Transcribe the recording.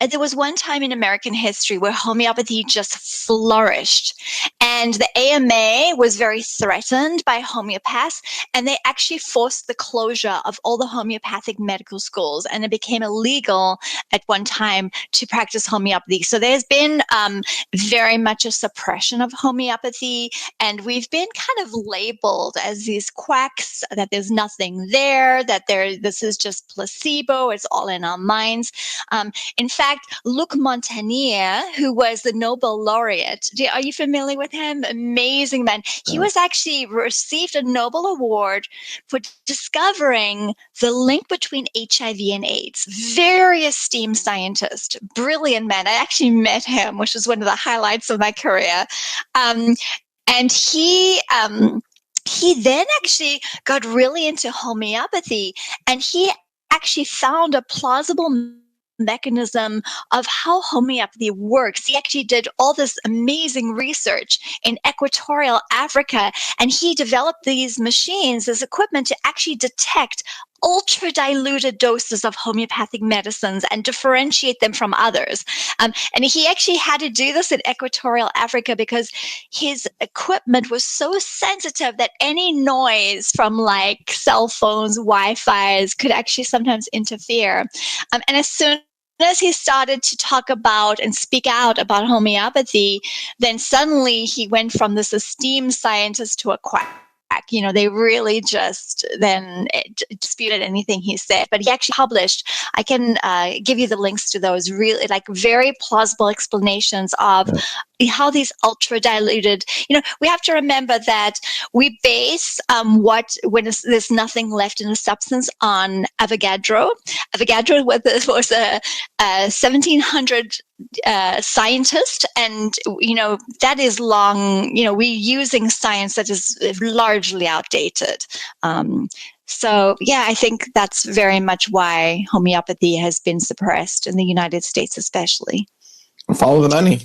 there was one time in American history where homeopathy just flourished, and the AMA was very threatened by homeopaths, and they actually forced the closure of all the homeopathic medical schools, and it became illegal at one time to practice homeopathy. So there's been very much a suppression of homeopathy, and we've been kind of labeled as these quacks, that there's nothing there, that this is just placebo, it's all in our minds. In fact, Luc Montagnier, who was the Nobel laureate, are you familiar with him? Amazing man. He was actually received a Nobel Award for discovering the link between HIV and AIDS. Very esteemed scientist, brilliant man. I actually met him, which was one of the highlights of my career. And he then actually got really into homeopathy, and he actually found a plausible mechanism of how homeopathy works. He actually did all this amazing research in equatorial Africa, and he developed these machines, this equipment to actually detect ultra diluted doses of homeopathic medicines and differentiate them from others. And he actually had to do this in equatorial Africa because his equipment was so sensitive that any noise from like cell phones, Wi-Fi's could actually sometimes interfere. And as soon as he started to talk about and speak out about homeopathy, then suddenly he went from this esteemed scientist to a quack. They really just then disputed anything he said. But he actually published, I can give you the links to those, really like very plausible explanations of how these ultra diluted, we have to remember that we base when there's nothing left in a substance on Avogadro. Avogadro was a 1700 scientist, and that is long. We're using science that is largely outdated. So yeah, I think that's very much why homeopathy has been suppressed in the United States, especially. Follow the money.